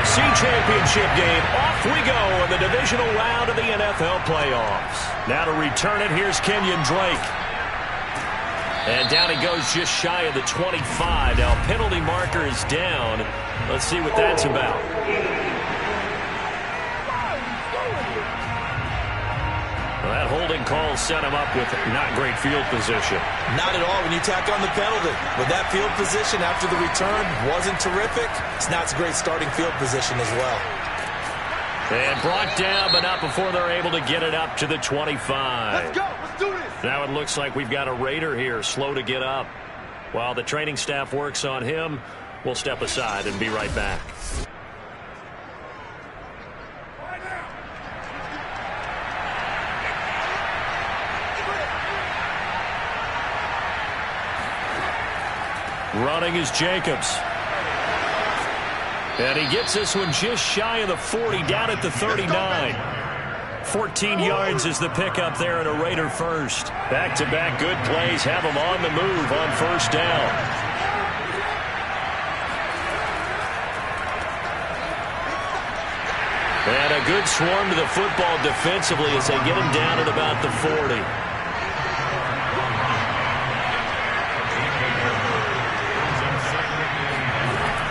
AFC Championship game. Off we go in the divisional round of the NFL playoffs. Now to return it, here's Kenyon Drake. And down he goes just shy of the 25. Now penalty marker is down. Let's see what that's about. Well, that holding call set him up with not great field position. Not at all when you tack on the penalty. With that field position after the return wasn't terrific. It's not a great starting field position as well. And brought down, but not before they're able to get it up to the 25. Let's go. Let's do this. Now it looks like we've got a Raider here, slow to get up. While the training staff works on him, we'll step aside and be right back. Running is Jacobs. And he gets this one just shy of the 40, down at the 39. 14 yards is the pickup there, and a Raider first. Back-to-back good plays have him on the move on first down. And a good swarm to the football defensively as they get him down at about the 40.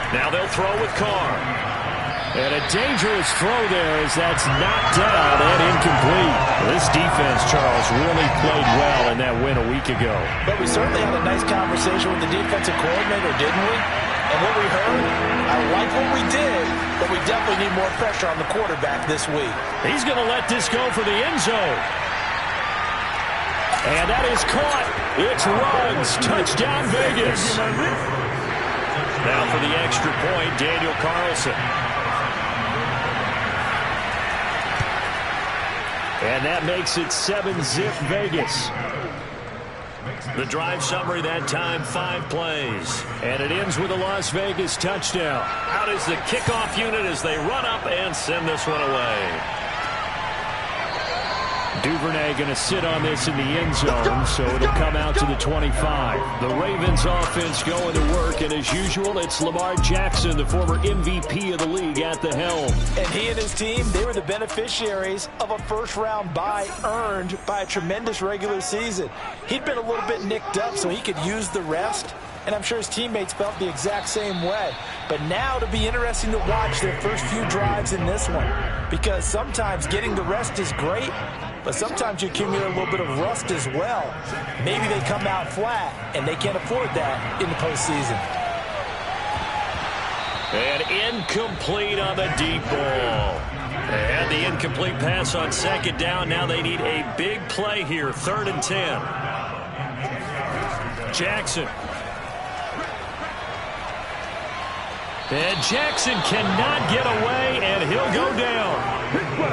Now they'll throw with Carr. And a dangerous throw there as that's knocked down and incomplete. This defense, Charles, really played well in that win a week ago. But we certainly had a nice conversation with the defensive coordinator, didn't we? And what we heard, I like what we did, but we definitely need more pressure on the quarterback this week. He's going to let this go for the end zone. And that is caught. It's Ruggs. Touchdown, Vegas. Now for the extra point, Daniel Carlson. And that makes it 7-zip Vegas. The drive summary that time, 5 plays. And it ends with a Las Vegas touchdown. Out is the kickoff unit as they run up and send this one away. Duvernay going to sit on this in the end zone, so it'll come out to the 25. The Ravens offense going to work, and as usual, it's Lamar Jackson, the former MVP of the league, at the helm. And he and his team, they were the beneficiaries of a first-round bye earned by a tremendous regular season. He'd been a little bit nicked up, so he could use the rest, and I'm sure his teammates felt the exact same way. But now it'll be interesting to watch their first few drives in this one, because sometimes getting the rest is great, but sometimes you accumulate a little bit of rust as well. Maybe they come out flat, and they can't afford that in the postseason. And incomplete on the deep ball. And the incomplete pass on second down. Now they need a big play here, 3rd and 10. Jackson. And Jackson cannot get away, and he'll go down.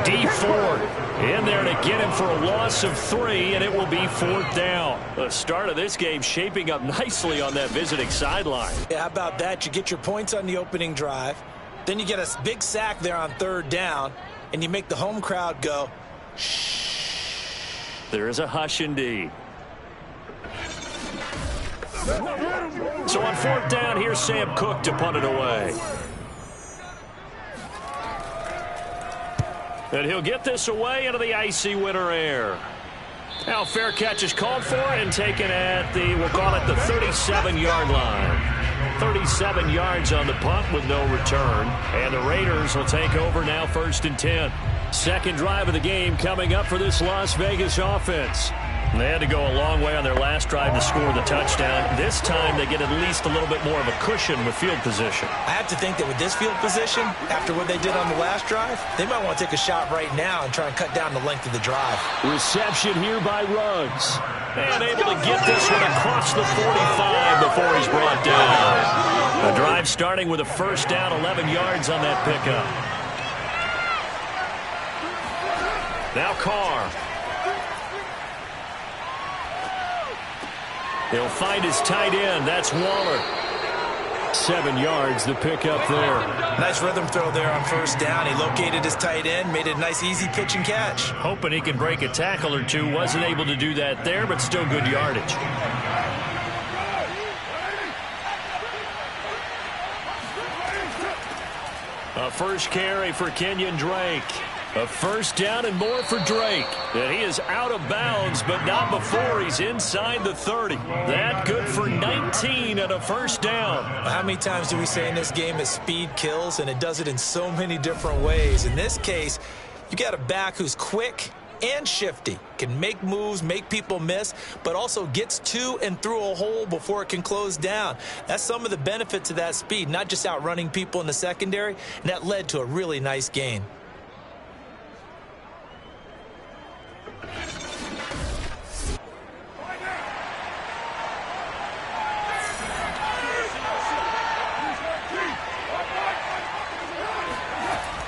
D Ford in there to get him for a loss of 3, and it will be 4th down. The start of this game shaping up nicely on that visiting sideline. Yeah, how about that? You get your points on the opening drive, then you get a big sack there on 3rd down, and you make the home crowd go, shh. There is a hush indeed. So on 4th down, here's Sam Cook to punt it away. And he'll get this away into the icy winter air. Now fair catch is called for and taken at the, we'll call it the 37-yard line. 37 yards on the punt with no return. And the Raiders will take over now 1st and 10. Second drive of the game coming up for this Las Vegas offense. They had to go a long way on their last drive to score the touchdown. This time they get at least a little bit more of a cushion with field position. I have to think that with this field position, after what they did on the last drive, they might want to take a shot right now and try and cut down the length of the drive. Reception here by Ruggs. And able to get this one across the 45 before he's brought down. A drive starting with a first down, 11 yards on that pickup. Now Carr. He'll find his tight end. That's Waller. 7 yards, the pickup there. Nice rhythm throw there on first down. He located his tight end, made it a nice easy pitch and catch. Hoping he can break a tackle or two. Wasn't able to do that there, but still good yardage. A first carry for Kenyon Drake. A first down and more for Drake. And he is out of bounds, but not before he's inside the 30. That good for 19 and a first down. How many times do we say in this game that speed kills, and it does it in so many different ways? In this case, you got a back who's quick and shifty, can make moves, make people miss, but also gets to and through a hole before it can close down. That's some of the benefits of that speed, not just outrunning people in the secondary, and that led to a really nice gain.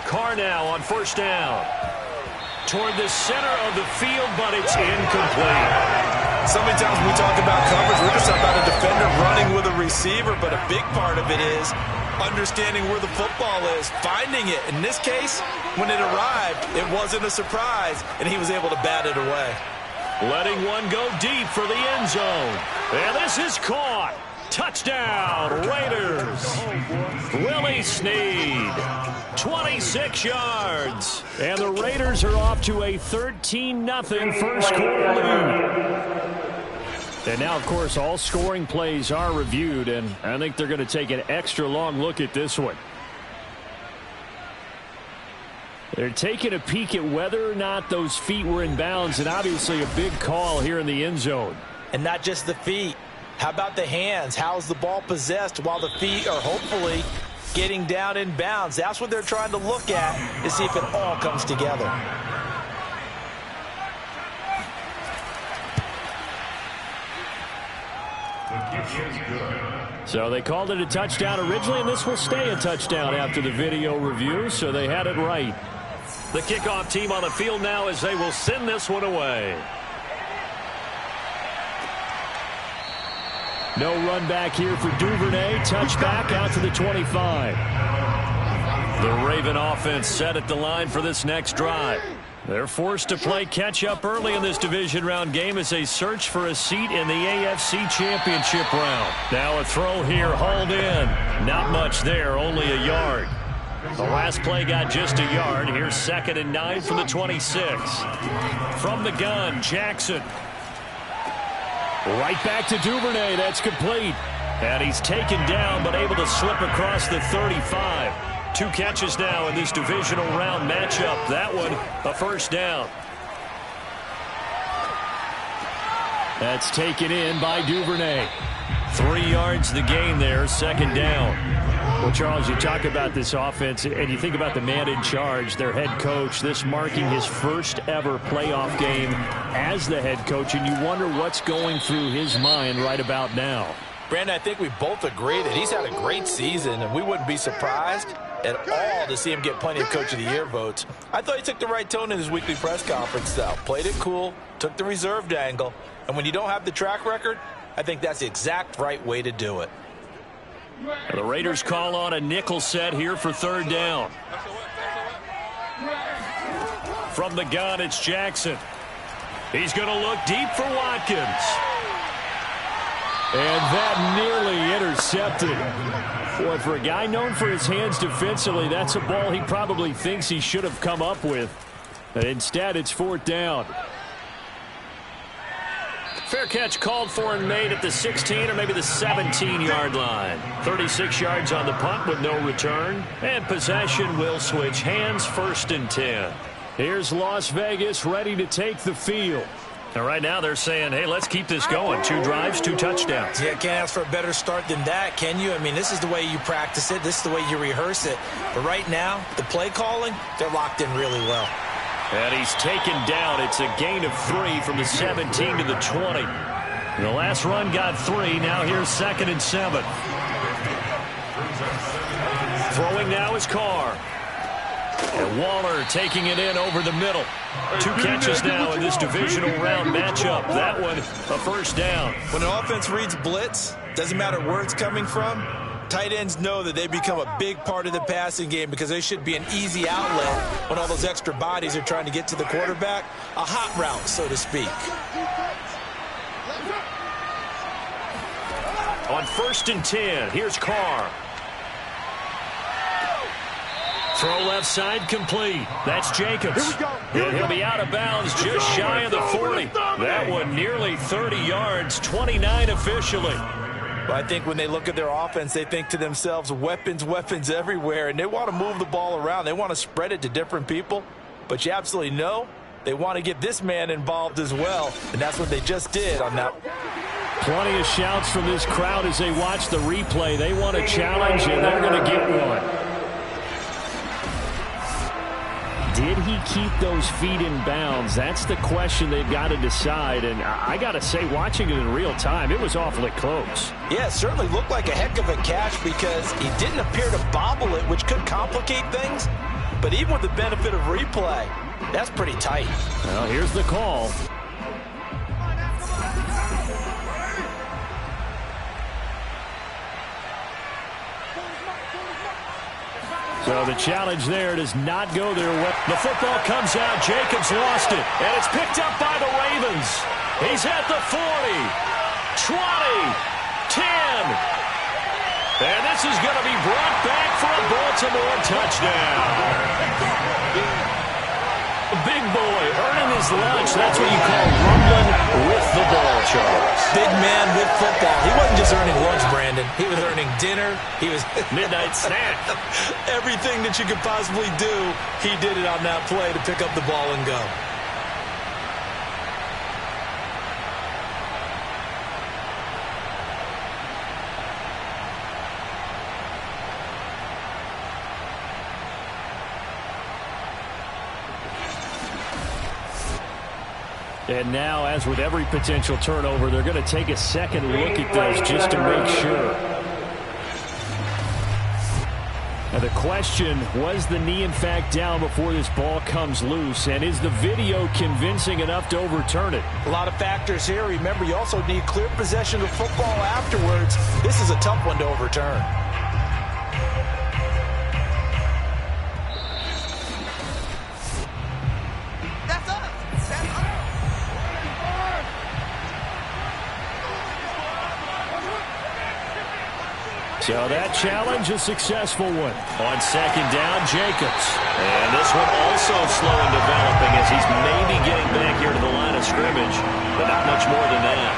Carr now on first down. Toward the center of the field, but it's incomplete. So many times when we talk about coverage, we're just talking about a defender running with a receiver, but a big part of it is understanding where the football is, finding it. In this case, when it arrived, it wasn't a surprise, and he was able to bat it away. Letting one go deep for the end zone. And this is caught. Touchdown, Raiders. Willie Snead, 26 yards. And the Raiders are off to a 13-0 first quarter lead. And now, of course, all scoring plays are reviewed, and I think they're going to take an extra long look at this one. They're taking a peek at whether or not those feet were in bounds, and obviously a big call here in the end zone. And not just the feet. How about the hands? How's the ball possessed while the feet are hopefully getting down in bounds? That's what they're trying to look at to see if it all comes together. So they called it a touchdown originally, and this will stay a touchdown after the video review, so they had it right. The kickoff team on the field now as they will send this one away. No run back here for Duvernay. Touchback out to the 25. The Raven offense set at the line for this next drive. They're forced to play catch-up early in this division round game as they search for a seat in the AFC Championship round. Now a throw here, hauled in. Not much there, only a yard. The last play got just a yard. Here's 2nd and 9 from the 26. From the gun, Jackson. Right back to Duvernay. That's complete. And he's taken down but able to slip across the 35. 2 catches now in this divisional round matchup. That one a first down. That's taken in by Duvernay. 3 yards the gain there, 2nd down. Well, Charles, you talk about this offense, and you think about the man in charge, their head coach, this marking his first ever playoff game as the head coach, and you wonder what's going through his mind right about now. Brandon, I think we both agree that he's had a great season, and we wouldn't be surprised at all to see him get plenty of Coach of the Year votes. I thought he took the right tone in his weekly press conference, though. Played it cool, took the reserved angle, and when you don't have the track record, I think that's the exact right way to do it. The Raiders call on a nickel set here for 3rd down. From the gun, it's Jackson. He's going to look deep for Watkins. And that nearly intercepted. Boy, for a guy known for his hands defensively, that's a ball he probably thinks he should have come up with. And instead, it's 4th down. Fair catch called for and made at the 16 or maybe the 17-yard line. 36 yards on the punt with no return. And possession will switch hands, 1st and 10. Here's Las Vegas ready to take the field. And right now they're saying, hey, let's keep this going. 2 drives, 2 touchdowns. Yeah, can't ask for a better start than that, can you? I mean, this is the way you practice it. This is the way you rehearse it. But right now, the play calling, they're locked in really well. And he's taken down. It's a gain of 3 from the 17 to the 20. The last run got 3. Now here's 2nd and 7. Throwing now is Carr. And Waller taking it in over the middle. 2 catches now in this divisional round matchup. That one a first down. When an offense reads blitz, doesn't matter where it's coming from, tight ends know that they become a big part of the passing game because they should be an easy outlet when all those extra bodies are trying to get to the quarterback. A hot route, so to speak. On 1st and 10, here's Carr. Throw left side complete. That's Jacobs. And he'll be out of bounds just shy of the 40. That one nearly 30 yards, 29 officially. But I think when they look at their offense, they think to themselves, weapons, weapons everywhere, and they want to move the ball around. They want to spread it to different people. But you absolutely know they want to get this man involved as well, and that's what they just did on that. Plenty of shouts from this crowd as they watch the replay. They want a challenge, and they're going to get one. Did he keep those feet in bounds? That's the question they've got to decide. And I got to say, watching it in real time, it was awfully close. Yeah, it certainly looked like a heck of a catch because he didn't appear to bobble it, which could complicate things. But even with the benefit of replay, that's pretty tight. Well, here's the call. So the challenge there does not go their way. The football comes out. Jacobs lost it. And it's picked up by the Ravens. He's at the 40, 20, 10. And this is going to be brought back for a Baltimore touchdown. Big boy earning his lunch. That's what you call rumbling with the ball, Charles. Big man with football. He wasn't just earning lunch, Brandon. He was earning dinner. He was midnight snack. Everything that you could possibly do, he did it on that play to pick up the ball and go. And now, as with every potential turnover, they're going to take a second look at this just to make sure. Now the question, was the knee in fact down before this ball comes loose? And is the video convincing enough to overturn it? A lot of factors here. Remember, you also need clear possession of football afterwards. This is a tough one to overturn. So that challenge, a successful one. On second down, Jacobs. And this one also slow in developing as he's maybe getting back here to the line of scrimmage, but not much more than that.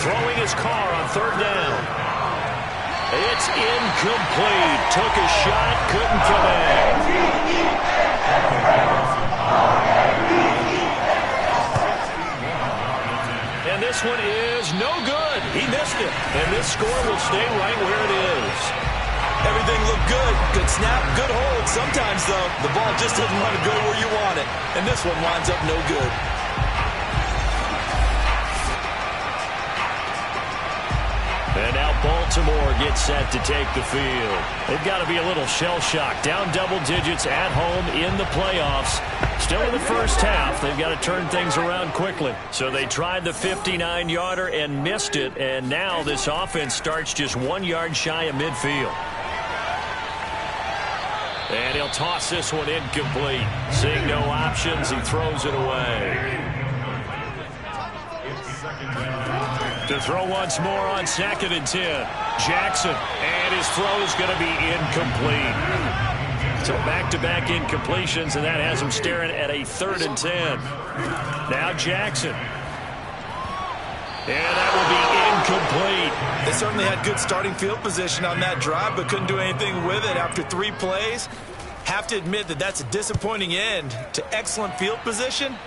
Throwing his car on third down. It's incomplete. Took a shot, couldn't connect. And this one is no good. He missed it. And this score will stay right where it is. Everything looked good. Good snap, good hold. Sometimes, though, the ball just doesn't want to go where you want it. And this one winds up no good. And now Baltimore gets set to take the field. They've got to be a little shell-shocked. Down double digits at home in the playoffs. Still in the first half. They've got to turn things around quickly. So they tried the 59-yarder and missed it. And now this offense starts just 1 yard shy of midfield. And he'll toss this one incomplete. Seeing no options, he throws it away. To throw once more on 2nd and 10. Jackson, and his throw is going to be incomplete. So back-to-back incompletions, and that has him staring at a 3rd and 10. Now Jackson. And that will be incomplete. They certainly had good starting field position on that drive, but couldn't do anything with it after 3 plays. Have to admit that that's a disappointing end to excellent field position.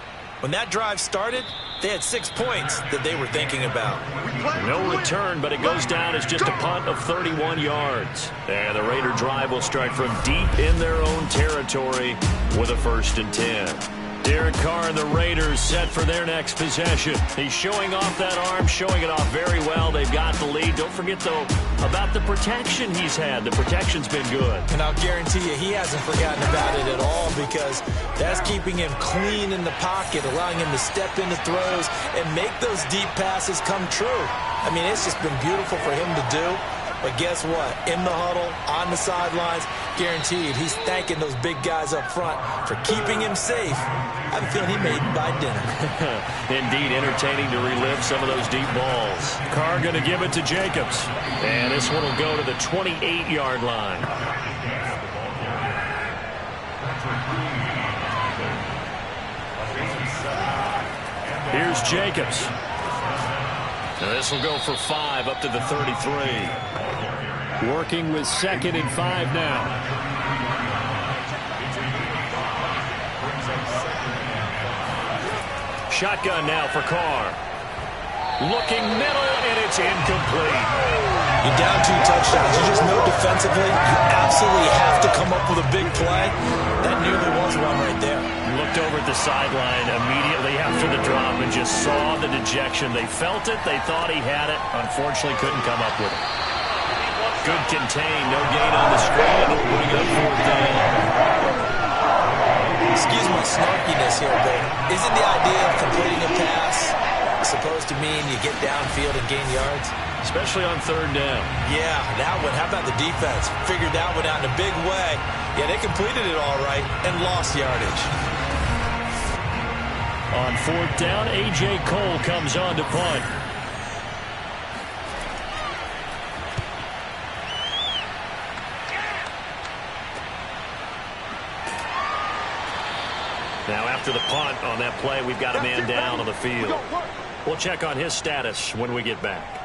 When that drive started, they had 6 points that they were thinking about. No return, but it goes down as just a punt of 31 yards. And the Raider drive will start from deep in their own territory with a 1st and 10. Derek Carr and the Raiders set for their next possession. He's showing off that arm, showing it off very well. They've got the lead. Don't forget, though, about the protection he's had. The protection's been good. And I'll guarantee you he hasn't forgotten about it at all because that's keeping him clean in the pocket, allowing him to step into throws and make those deep passes come true. I mean, it's just been beautiful for him to do. But guess what? In the huddle, on the sidelines, guaranteed he's thanking those big guys up front for keeping him safe. I have a feeling he made him by dinner. Indeed, entertaining to relive some of those deep balls. Carr going to give it to Jacobs. And this one will go to the 28-yard line. Here's Jacobs. And this will go for 5 up to the 33. Working with 2nd and 5 now. Shotgun now for Carr. Looking middle, and it's incomplete. You're down 2 touchdowns. You just know defensively you absolutely have to come up with a big play. That nearly was one right there. Looked over at the sideline immediately after the drop and just saw the dejection. They felt it. They thought he had it. Unfortunately, couldn't come up with it. Good contain. No gain on the screen. It'll bring up 4th down. Excuse my snarkiness here, but isn't the idea of completing a pass supposed to mean you get downfield and gain yards? Especially on 3rd down. Yeah, that one. How about the defense? Figured that one out in a big way. Yeah, they completed it all right and lost yardage. On 4th down, A.J. Cole comes on to punt. Now after the punt on that play, we've got a man down on the field. We'll check on his status when we get back.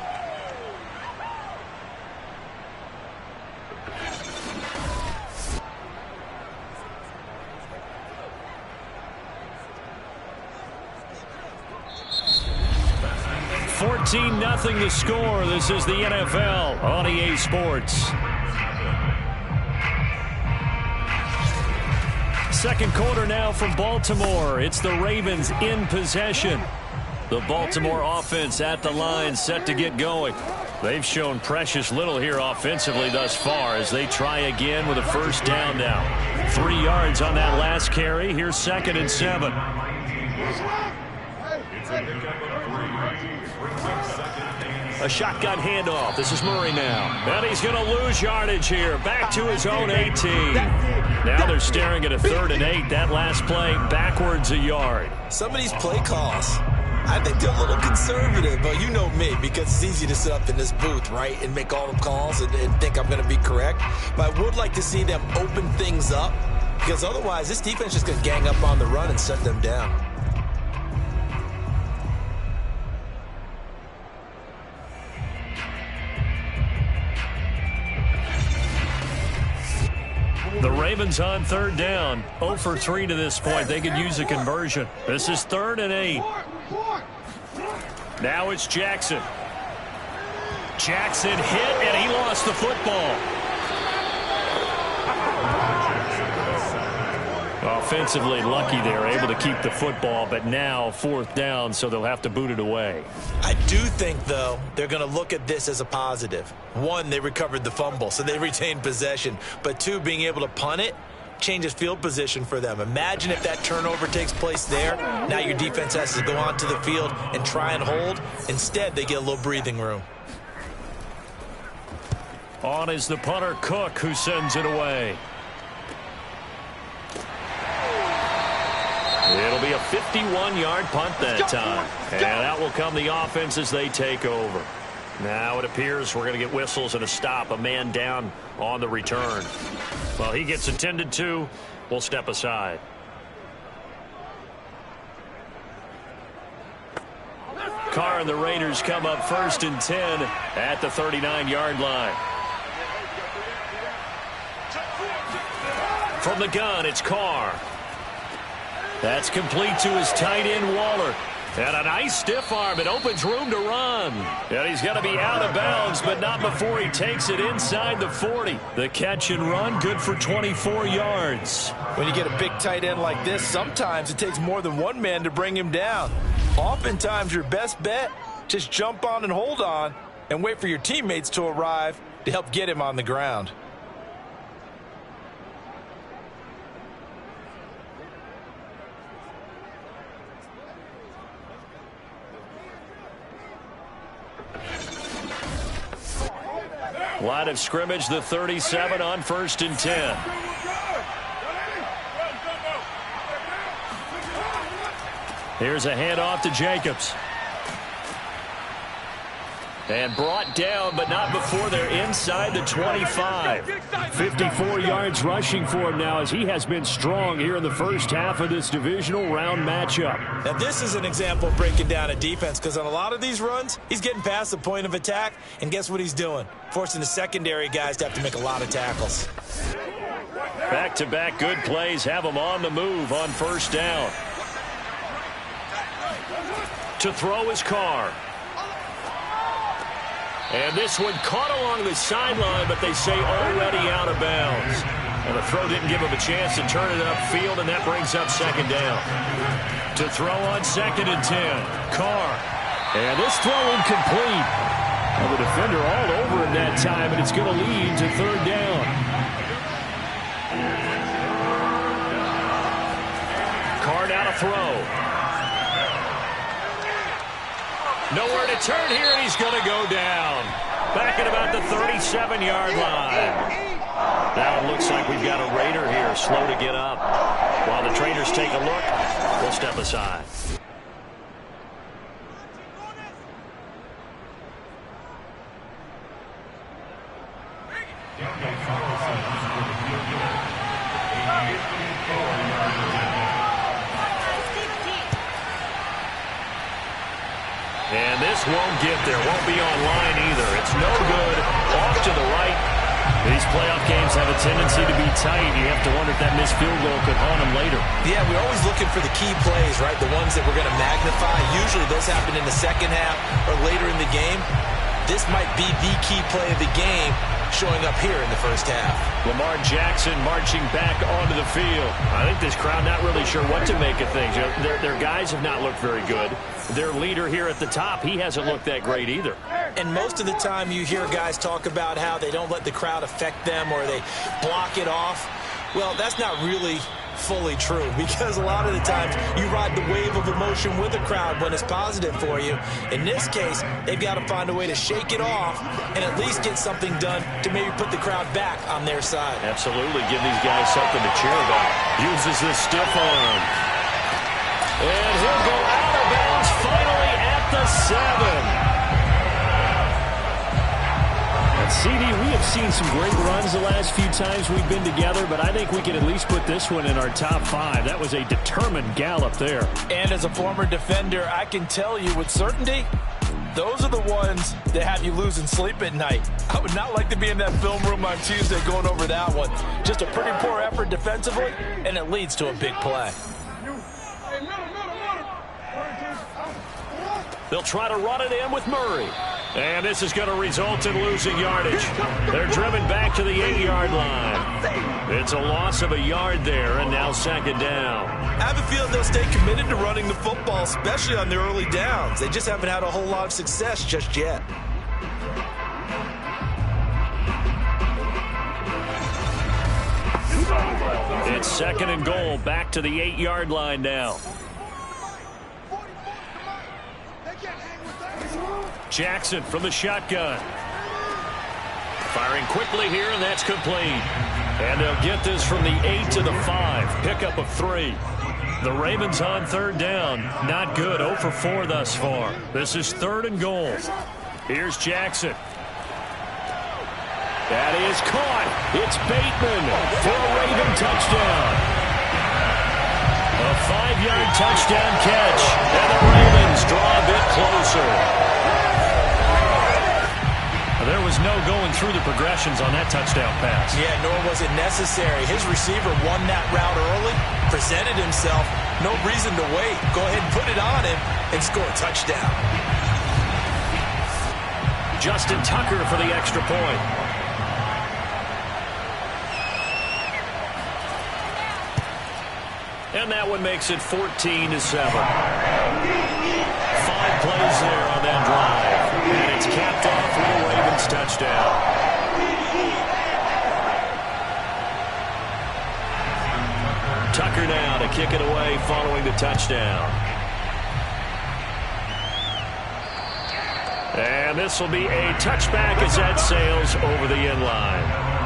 Nothing the score. This is the NFL on EA Sports. Second quarter now from Baltimore. It's the Ravens in possession. The Baltimore offense at the line, set to get going. They've shown precious little here offensively thus far as they try again with a 1st down now. 3 yards on that last carry. Here's 2nd and 7. A shotgun handoff. This is Murray now. And he's going to lose yardage here. Back to his own 18. Now they're staring at a 3rd and 8. That last play backwards a yard. Some of these play calls, I think they're a little conservative, but you know me, because it's easy to sit up in this booth, right, and make all the calls and think I'm going to be correct. But I would like to see them open things up, because otherwise this defense is going to gang up on the run and shut them down. The Ravens on 3rd down. 0 for 3 to this point. They could use a conversion. This is 3rd and 8. Now it's Jackson. Jackson hit, and he lost the football. Offensively lucky they're able to keep the football, but now 4th down, so they'll have to boot it away. I do think, though, they're going to look at this as a positive. 1, they recovered the fumble, so they retained possession. But 2, being able to punt it changes field position for them. Imagine if that turnover takes place there. Now your defense has to go onto the field and try and hold. Instead, they get a little breathing room. On is the punter, Cook, who sends it away. It'll be a 51-yard punt that time. And that will come the offense as they take over. Now it appears we're going to get whistles and a stop. A man down on the return. Well, he gets attended to. We'll step aside. Carr and the Raiders come up 1st and 10 at the 39-yard line. From the gun, it's Carr. That's complete to his tight end, Waller. And a nice stiff arm. It opens room to run. And he's going to be out of bounds, but not before he takes it inside the 40. The catch and run, good for 24 yards. When you get a big tight end like this, sometimes it takes more than one man to bring him down. Oftentimes, your best bet, just jump on and hold on and wait for your teammates to arrive to help get him on the ground. Line of scrimmage, the 37 on 1st and 10. Here's a handoff to Jacobs. And brought down, but not before they're inside the 25. 54 yards rushing for him now as he has been strong here in the first half of this divisional round matchup. Now, this is an example of breaking down a defense because on a lot of these runs, he's getting past the point of attack, and guess what he's doing? Forcing the secondary guys to have to make a lot of tackles. Back-to-back good plays have him on the move on 1st down. To throw his Carr. And this one caught along the sideline, but they say already out of bounds. And the throw didn't give him a chance to turn it upfield, and that brings up 2nd down. To throw on 2nd and 10, Carr. And this throw incomplete. Well, the defender all over him that time, and it's going to lead to 3rd down. Carr now to throw. Nowhere to turn here, and he's going to go down. Back at about the 37-yard line. Now it looks like we've got a Raider here, slow to get up. While the trainers take a look, we'll step aside. And this won't get there. Won't be online either. It's no good. Off to the right. These playoff games have a tendency to be tight. You have to wonder if that missed field goal could haunt them later. Yeah, we're always looking for the key plays, right? The ones that we're going to magnify. Usually those happen in the second half or later in the game. This might be the key play of the game showing up here in the first half. Lamar Jackson marching back onto the field. I think this crowd not really sure what to make of things. You know, their guys have not looked very good. Their leader here at the top, he hasn't looked that great either. And most of the time you hear guys talk about how they don't let the crowd affect them or they block it off. Well, that's not really fully true because a lot of the times you ride the wave of emotion with a crowd when it's positive for you. In this case, they've got to find a way to shake it off and at least get something done to maybe put the crowd back on their side. Absolutely. Give these guys something to cheer about. Uses this stiff arm. And he'll go out of bounds finally at the 7. CD, we have seen some great runs the last few times we've been together, but I think we can at least put this one in our top 5. That was a determined gallop there. And as a former defender, I can tell you with certainty, those are the ones that have you losing sleep at night. I would not like to be in that film room on Tuesday going over that one. Just a pretty poor effort defensively, and it leads to a big play. They'll try to run it in with Murray. And this is going to result in losing yardage. They're driven back to the 8-yard line. It's a loss of a yard there, and now 2nd down. I have a feeling they'll stay committed to running the football, especially on their early downs. They just haven't had a whole lot of success just yet. It's 2nd and goal, back to the 8-yard line now. Jackson from the shotgun. Firing quickly here, and that's complete. And they'll get this from the 8 to the 5. Pickup of 3. The Ravens on 3rd down. Not good. 0 for 4 thus far. This is 3rd and goal. Here's Jackson. That is caught. It's Bateman for a Raven touchdown. A 5-yard touchdown catch. And the Ravens draw a bit closer. There was no going through the progressions on that touchdown pass. Yeah, nor was it necessary. His receiver won that route early, presented himself. No reason to wait. Go ahead and put it on him and score a touchdown. Justin Tucker for the extra point. And that one makes it 14-7. 5 plays there on that drive. And it's capped off with a Ravens touchdown. Tucker now to kick it away following the touchdown. And this will be a touchback as that sails over the end line.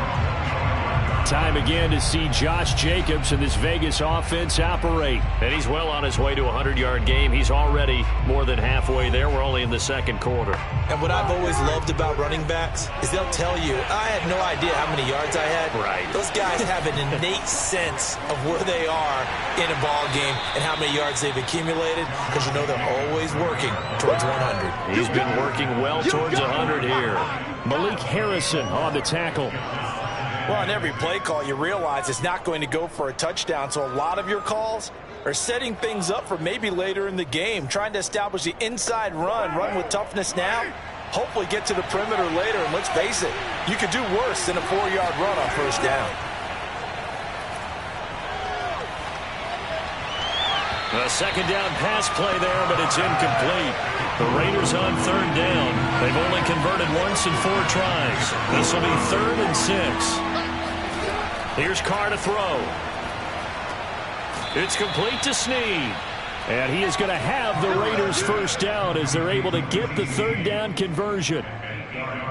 Time again to see Josh Jacobs and this Vegas offense operate. And he's well on his way to a 100-yard game. He's already more than halfway there. We're only in the second quarter. And what I've always loved about running backs is they'll tell you, I had no idea how many yards I had. Right. Those guys have an innate sense of where they are in a ball game and how many yards they've accumulated, because you know they're always working towards 100. He's been working well towards 100 here. Malik Harrison on the tackle. Well, on every play call, you realize it's not going to go for a touchdown, so a lot of your calls are setting things up for maybe later in the game, trying to establish the inside run with toughness now, hopefully get to the perimeter later, and let's face it, you could do worse than a 4-yard run on first down. A second down pass play there, but it's incomplete. The Raiders on third down. They've only converted once in 4 tries. This will be 3rd and 6. Here's Carr to throw. It's complete to Snead. And he is going to have the Raiders first down as they're able to get the third down conversion.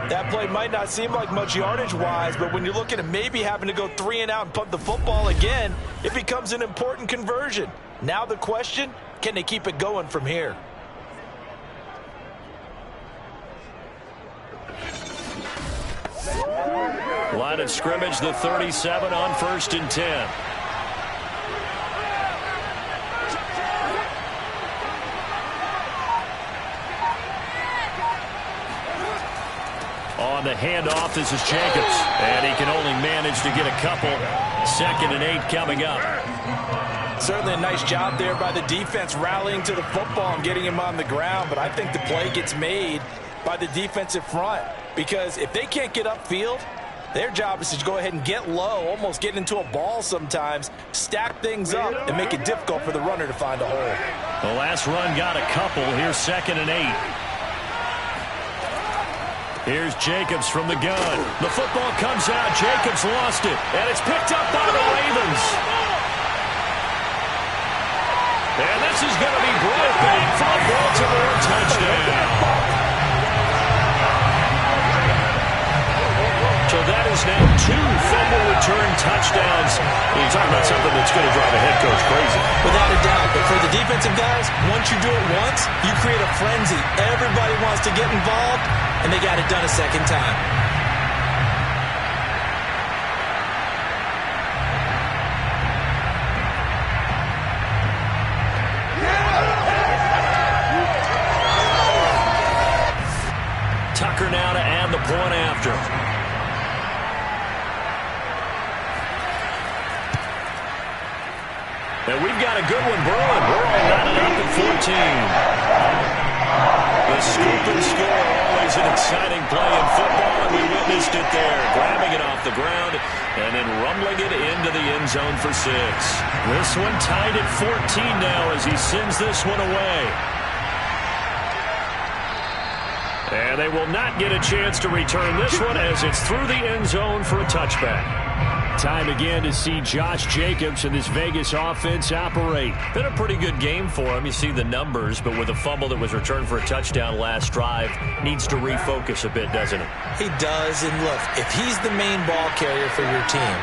That play might not seem like much yardage-wise, but when you're looking at maybe having to go 3 and out and punt the football again, it becomes an important conversion. Now the question, can they keep it going from here? Line of scrimmage, the 37 on 1st and 10. On the handoff, this is Jacobs. And he can only manage to get a couple. 2nd and 8 coming up. Certainly a nice job there by the defense rallying to the football and getting him on the ground. But I think the play gets made by the defensive front. Because if they can't get upfield, their job is to go ahead and get low, almost get into a ball sometimes, stack things up, and make it difficult for the runner to find a hole. The last run got a couple. Here's 2nd and 8. Here's Jacobs from the gun. The football comes out. Jacobs lost it. And it's picked up by the Ravens. And this is going to be brought back for a Baltimore touchdown. So that is now 2 fumble return touchdowns. You're talking about something that's going to drive a head coach crazy. Without a doubt. But for the defensive guys, once you do it once, you create a frenzy. Everybody wants to get involved, and they got it done a second time. Tucker now to add the point after. And we've got a good one brewing. We're all knotted up at 14. The scoop and score, always an exciting play in football, and we witnessed it there. Grabbing it off the ground and then rumbling it into the end zone for 6. This one tied at 14 now as he sends this one away. And they will not get a chance to return this one as it's through the end zone for a touchback. Time again to see Josh Jacobs and this Vegas offense operate. Been a pretty good game for him. You see the numbers, but with a fumble that was returned for a touchdown last drive, needs to refocus a bit, doesn't he? He does, and look, if he's the main ball carrier for your team,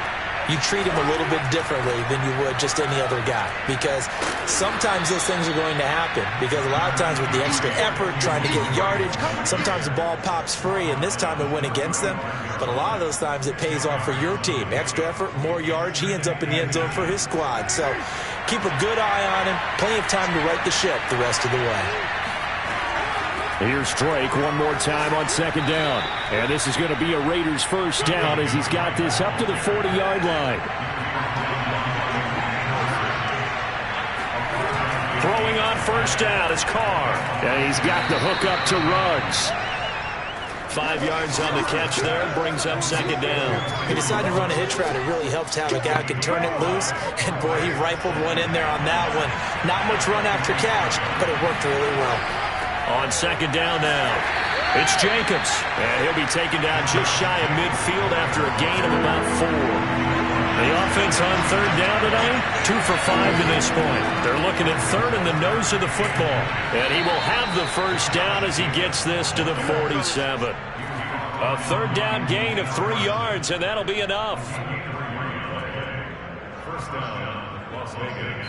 you treat him a little bit differently than you would just any other guy, because sometimes those things are going to happen, because a lot of times with the extra effort, trying to get yardage, sometimes the ball pops free, and this time it went against them, but a lot of those times it pays off for your team. Extra effort, more yards, he ends up in the end zone for his squad, so keep a good eye on him, plenty of time to right the ship the rest of the way. Here's Drake one more time on 2nd down. And this is going to be a Raiders first down as he's got this up to the 40-yard line. Throwing on first down is Carr. And he's got the hook up to Ruggs. 5 yards on the catch there, brings up 2nd down. He decided to run a hitch route. It really helps to have a guy who can turn it loose. And, boy, he rifled one in there on that one. Not much run after catch, but it worked really well. On 2nd down now, it's Jacobs. And he'll be taken down just shy of midfield after a gain of about 4. The offense on third down tonight, 2 for 5 to this point. They're looking at third in the nose of the football. And he will have the first down as he gets this to the 47. A third down gain of 3 yards, and that'll be enough. First down, Las Vegas.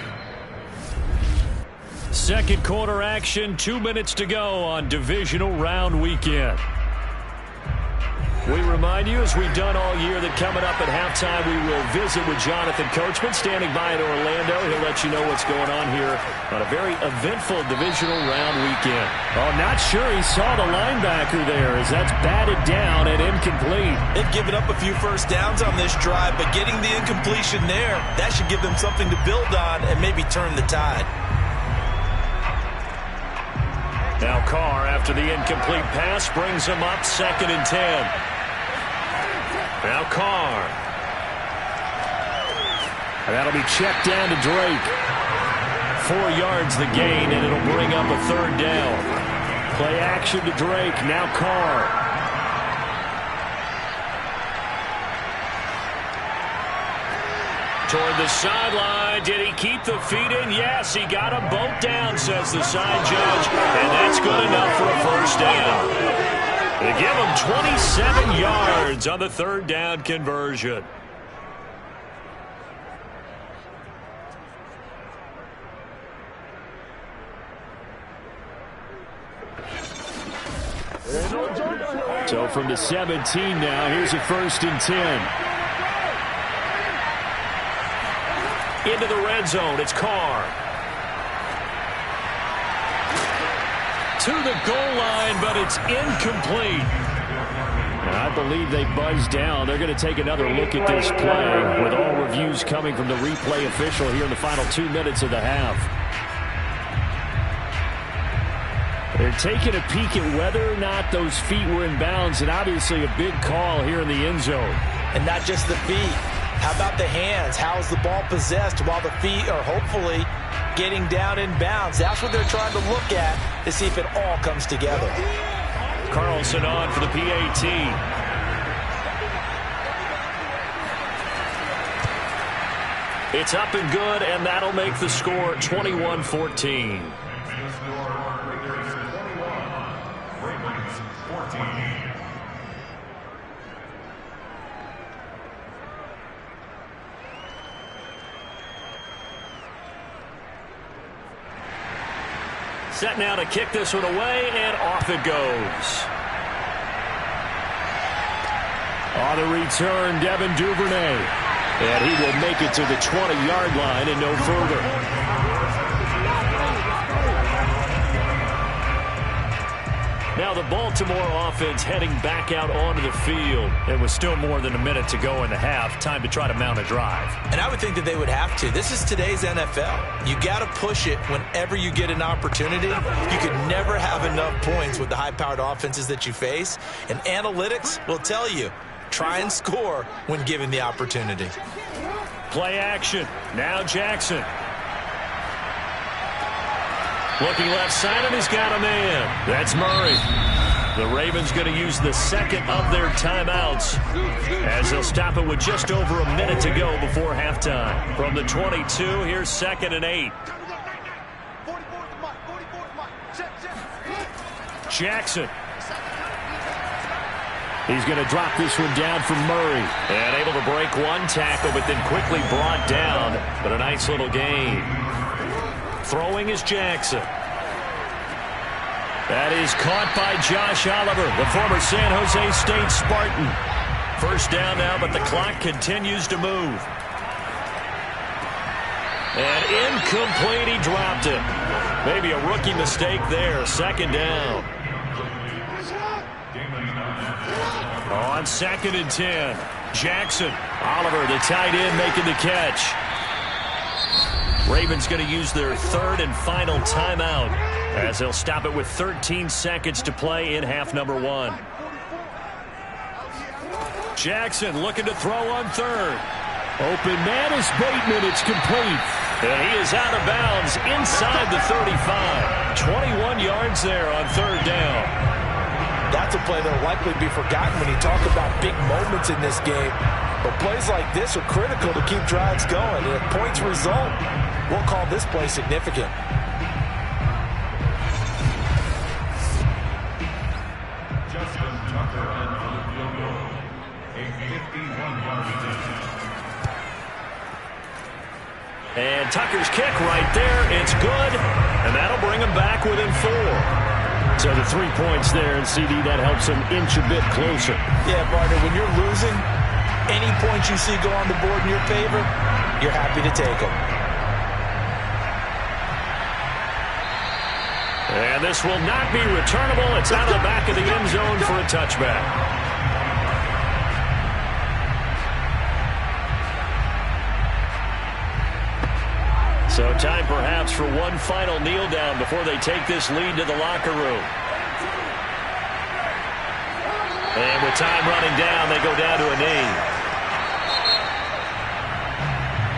Second quarter action, 2 minutes to go on divisional round weekend. We remind you, as we've done all year, that coming up at halftime we will visit with Jonathan Coachman standing by in Orlando. He'll let you know what's going on here on a very eventful divisional round weekend. Oh, not sure he saw the linebacker there as that's batted down and incomplete. They've given up a few first downs on this drive, but getting the incompletion there, that should give them something to build on and maybe turn the tide. Now Carr, after the incomplete pass, brings him up 2nd and 10. Now Carr. And that'll be checked down to Drake. 4 yards the gain, and it'll bring up a third down. Play action to Drake. Now Carr. Toward the sideline. Did he keep the feet in? Yes, he got them both down, says the side judge. And that's good enough for a first down. They give him 27 yards on the third down conversion. So from the 17 now, here's a 1st and 10. Into the red zone, it's Carr. To the goal line, but it's incomplete. And I believe they buzzed down. They're going to take another look at this play with all reviews coming from the replay official here in the final 2 minutes of the half. They're taking a peek at whether or not those feet were in bounds, and obviously a big call here in the end zone. And not just the feet. How about the hands? How's the ball possessed while the feet are hopefully getting down in bounds? That's what they're trying to look at to see if it all comes together. Carlson on for the PAT. It's up and good, and that'll make the score 21-14. Set now to kick this one away, and off it goes. On the return, Devin Duvernay. And he will make it to the 20-yard line and no further. Now the Baltimore offense heading back out onto the field. It was still more than a minute to go in the half. Time to try to mount a drive. And I would think that they would have to. This is today's NFL. You got to push it whenever you get an opportunity. You could never have enough points with the high-powered offenses that you face. And analytics will tell you, try and score when given the opportunity. Play action. Now Jackson. Looking left side, and he's got a man. That's Murray. The Ravens going to use the second of their timeouts as they'll stop it with just over a minute to go before halftime. From the 22, here's 2nd and 8. Jackson. He's going to drop this one down for Murray. And able to break one tackle, but then quickly brought down. But a nice little gain. Throwing is Jackson. That is caught by Josh Oliver, the former San Jose State Spartan. First down now, but the clock continues to move. And incomplete, he dropped it. Maybe a rookie mistake there. 2nd down. On 2nd and 10, Jackson. Oliver, the tight end, making the catch. Ravens going to use their third and final timeout as they'll stop it with 13 seconds to play in half number 1. Jackson looking to throw on third. Open man is Bateman. It's complete. And he is out of bounds inside the 35. 21 yards there on third down. That's a play that will likely be forgotten when you talk about big moments in this game. But plays like this are critical to keep drives going. And if points result, we'll call this play significant. And Tucker's kick right there. It's good. And that'll bring him back within 4. So the 3 points there, and CD, that helps him inch a bit closer. Yeah, partner, when you're losing, any points you see go on the board in your favor, you're happy to take them. And this will not be returnable. It's out of the back of the end zone for a touchback. So time perhaps for one final kneel down before they take this lead to the locker room. And with time running down, they go down to a knee.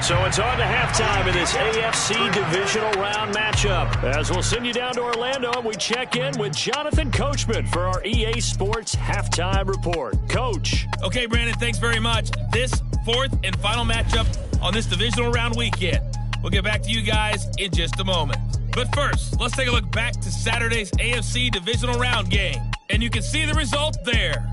So it's on to halftime in this AFC divisional round matchup. As we'll send you down to Orlando, and we check in with Jonathan Coachman for our EA Sports Halftime Report. Coach. Okay, Brandon, thanks very much. This 4th and final matchup on this divisional round weekend. We'll get back to you guys in just a moment. But first, let's take a look back to Saturday's AFC divisional round game. And you can see the result there.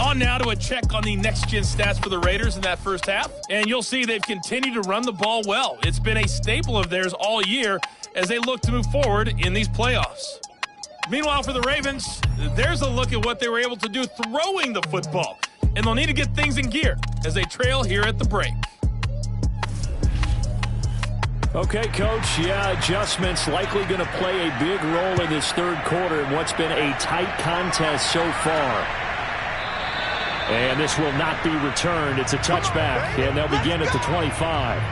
On now to a check on the next-gen stats for the Raiders in that first half. And you'll see they've continued to run the ball well. It's been a staple of theirs all year as they look to move forward in these playoffs. Meanwhile, for the Ravens, there's a look at what they were able to do throwing the football. And they'll need to get things in gear as they trail here at the break. Okay, Coach, adjustments likely going to play a big role in this third quarter in what's been a tight contest so far. And this will not be returned. It's a touchback, and they'll begin at the 25.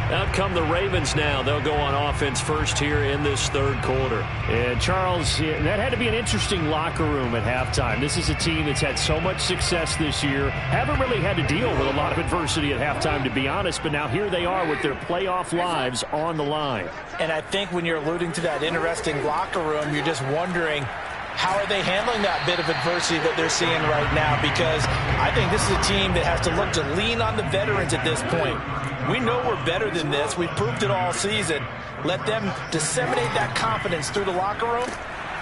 Out come the Ravens now. They'll go on offense first here in this third quarter. And, Charles, that had to be an interesting locker room at halftime. This is a team that's had so much success this year. Haven't really had to deal with a lot of adversity at halftime, to be honest. But now here they are with their playoff lives on the line. And I think when you're alluding to that interesting locker room, you're just wondering, how are they handling that bit of adversity that they're seeing right now? Because I think this is a team that has to look to lean on the veterans at this point. We know we're better than this. We've proved it all season. Let them disseminate that confidence through the locker room.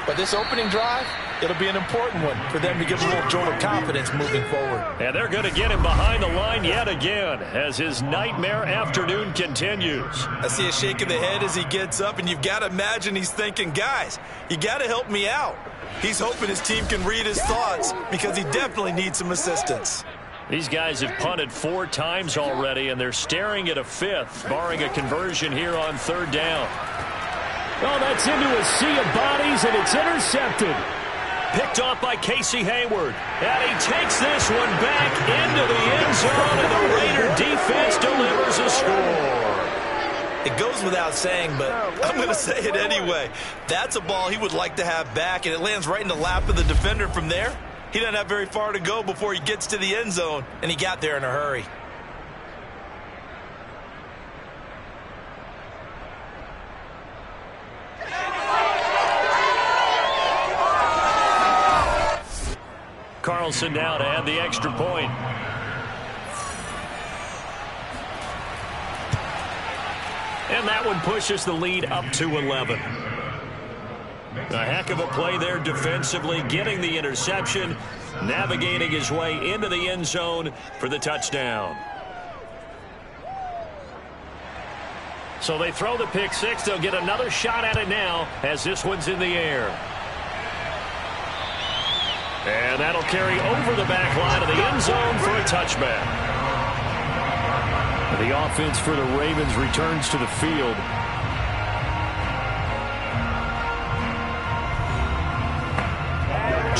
But this opening drive, it'll be an important one for them to give a little jolt of confidence moving forward. And they're going to get him behind the line yet again as his nightmare afternoon continues. I see a shake of the head as he gets up, and you've got to imagine he's thinking, guys, you got to help me out. He's hoping his team can read his thoughts because he definitely needs some assistance. These guys have punted 4 times already, and they're staring at a 5th, barring a conversion here on 3rd down. Oh, that's into a sea of bodies, and it's intercepted. Picked off by Casey Hayward. And he takes this one back into the end zone, and the Raider defense delivers a score. It goes without saying, but I'm going to say it anyway. That's a ball he would like to have back, and it lands right in the lap of the defender from there. He doesn't have very far to go before he gets to the end zone, and he got there in a hurry. Carlson now to add the extra point. And that one pushes the lead up to 11. A heck of a play there defensively, getting the interception, navigating his way into the end zone for the touchdown. So they throw the pick six. They'll get another shot at it now as this one's in the air. And that'll carry over the back line of the end zone for a touchback. The offense for the Ravens returns to the field.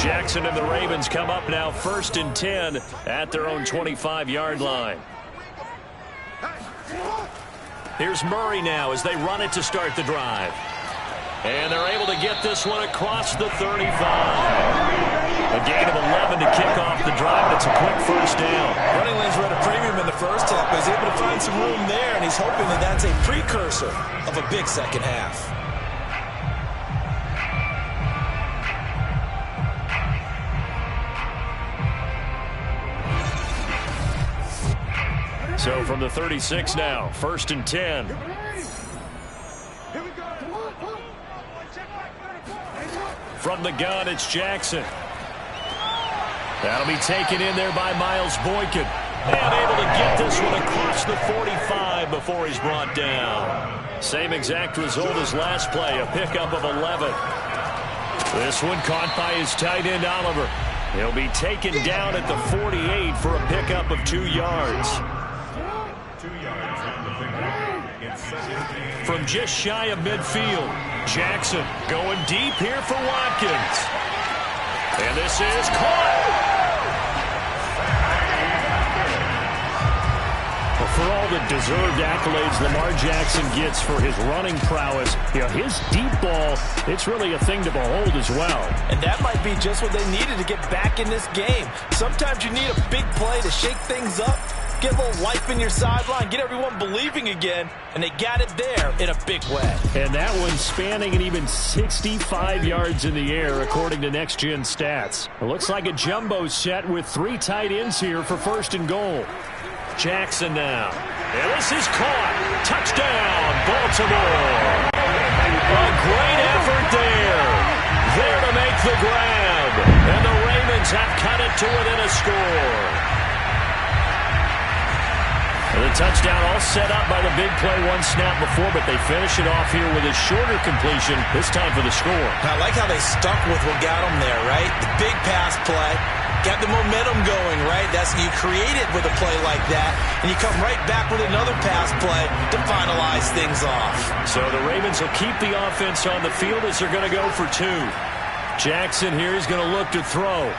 Jackson and the Ravens come up now 1st and 10 at their own 25-yard line. Here's Murray now as they run it to start the drive. And they're able to get this one across the 35. A gain of 11 to kick off the drive. It's a quick first down. Running lanes were at a premium in the first half, but he's able to find some room there, and he's hoping that that's a precursor of a big second half. So from the 36 now, 1st and 10. From the gun, it's Jackson. That'll be taken in there by Miles Boykin. And able to get this one across the 45 before he's brought down. Same exact result as last play, a pickup of 11. This one caught by his tight end, Oliver. He'll be taken down at the 48 for a pickup of 2 yards. 2 yards on the pickup. It's second and 10. From just shy of midfield, Jackson going deep here for Watkins. And this is caught. Well, for all the deserved accolades Lamar Jackson gets for his running prowess, his deep ball, it's really a thing to behold as well. And that might be just what they needed to get back in this game. Sometimes you need a big play to shake things up, get a little life in your sideline, get everyone believing again, and they got it there in a big way. And that one spanning an even 65 yards in the air, according to Next Gen Stats. It looks like a jumbo set with 3 tight ends here for 1st and goal. Jackson now. And this is caught. Touchdown, Baltimore. A great effort there. There to make the grab. And the Ravens have cut it to within a score. The touchdown all set up by the big play 1 snap before, but they finish it off here with a shorter completion, this time for the score. I like how they stuck with what got them there, right? The big pass play, got the momentum going, right? You create it with a play like that, and you come right back with another pass play to finalize things off. So the Ravens will keep the offense on the field as they're going to go for 2. Jackson here is going to look to throw.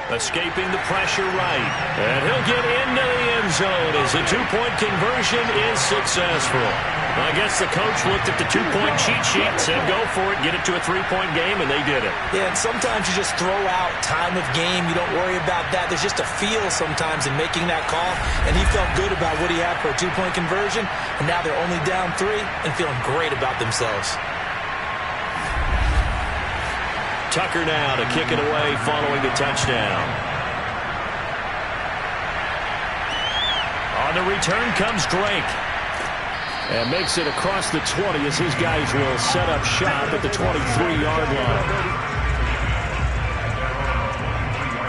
Escaping the pressure right. And he'll get into the end zone as the 2-point conversion is successful. I guess the coach looked at the 2-point cheat sheet, said go for it, get it to a 3-point game, and they did it. Yeah, and sometimes you just throw out time of game. You don't worry about that. There's just a feel sometimes in making that call, and he felt good about what he had for a 2-point conversion, and now they're only down 3 and feeling great about themselves. Tucker now to kick it away following the touchdown. On the return comes Drake. And makes it across the 20 as his guys will set up shop at the 23-yard line.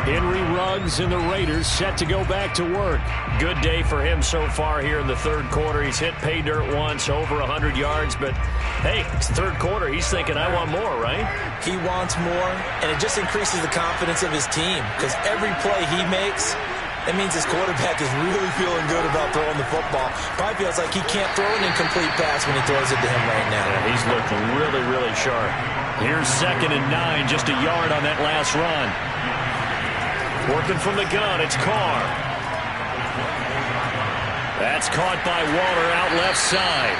Henry Ruggs and the Raiders set to go back to work. Good day for him so far here in the 3rd quarter. He's hit pay dirt once, over 100 yards, but hey, it's 3rd quarter. He's thinking, I want more, right? He wants more, and it just increases the confidence of his team because every play he makes, that means his quarterback is really feeling good about throwing the football. Probably feels like he can't throw an incomplete pass when he throws it to him right now. Yeah, he's looked really, really sharp. Here's 2nd and 9, just a yard on that last run. Working from the gun, it's Carr. That's caught by Waller out left side.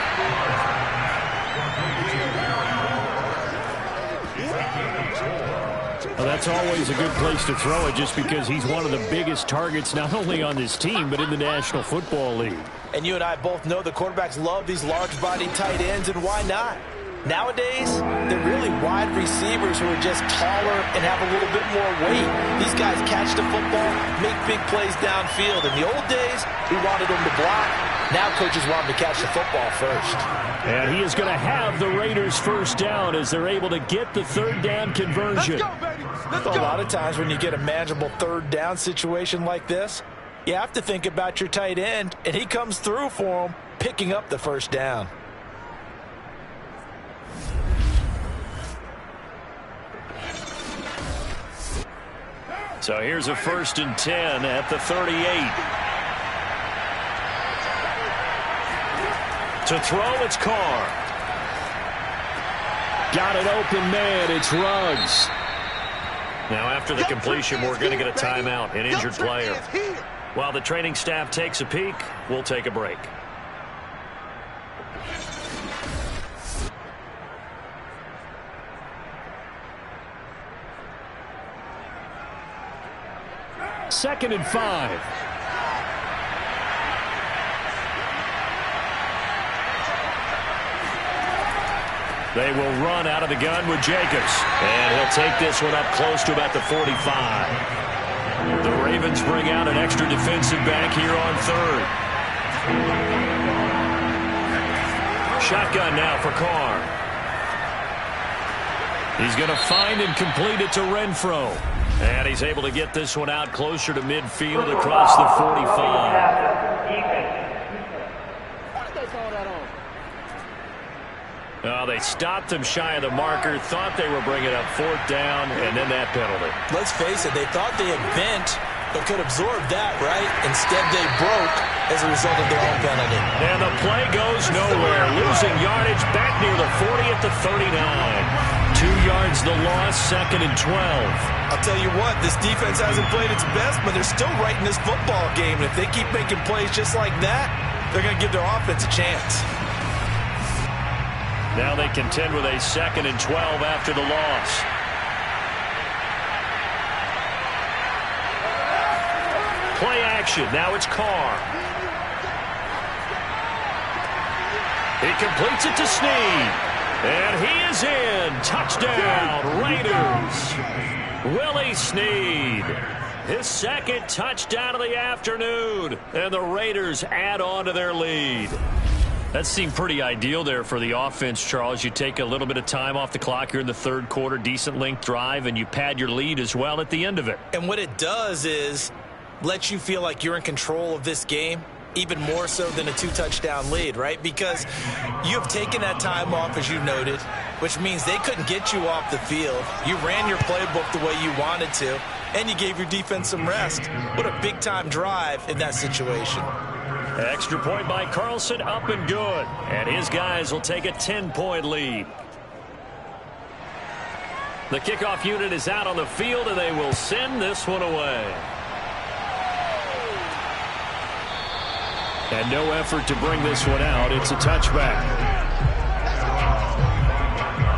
Well, that's always a good place to throw it just because he's one of the biggest targets not only on this team but in the National Football League. And you and I both know the quarterbacks love these large-bodied tight ends, and why not? Nowadays, they're really wide receivers who are just taller and have a little bit more weight. These guys catch the football, make big plays downfield. In the old days, we wanted them to block. Now coaches want them to catch the football first. And he is going to have the Raiders first down as they're able to get the 3rd down conversion. Let's go, baby. Let's go. A lot of times when you get a manageable 3rd down situation like this, you have to think about your tight end, and he comes through for him, picking up the first down. So here's a 1st and 10 at the 38. To throw, it's Carr. Got it open, man. It's Ruggs. Now after the completion, we're going to get a timeout, an injured player. While the training staff takes a peek, we'll take a break. 2nd and 5. They will run out of the gun with Jacobs. And he'll take this one up close to about the 45. The Ravens bring out an extra defensive back here on 3rd. Shotgun now for Carr. He's going to find and complete it to Renfro. And he's able to get this one out closer to midfield across the 45. They stopped him shy of the marker, thought they were bringing up 4th down, and then that penalty. Let's face it, they thought they had bent, but could absorb that, right? Instead, they broke as a result of their own penalty. And the play goes nowhere, losing yardage back near the 40 at the 39. 2 yards the loss, 2nd and 12. I'll tell you what, this defense hasn't played its best, but they're still right in this football game. And if they keep making plays just like that, they're going to give their offense a chance. Now they contend with a 2nd and 12 after the loss. Play action. Now it's Carr. He completes it to Snead. And he is in. Touchdown, Raiders. Willie Snead. His 2nd touchdown of the afternoon. And the Raiders add on to their lead. That seemed pretty ideal there for the offense, Charles. You take a little bit of time off the clock here in the 3rd quarter, decent length drive, and you pad your lead as well at the end of it. And what it does is let you feel like you're in control of this game, even more so than a 2-touchdown lead, right? Because you have taken that time off, as you noted, which means they couldn't get you off the field. You ran your playbook the way you wanted to, and you gave your defense some rest. What a big-time drive in that situation. Extra point by Carlson, up and good. And his guys will take a 10-point lead. The kickoff unit is out on the field, and they will send this one away. And no effort to bring this one out. It's a touchback.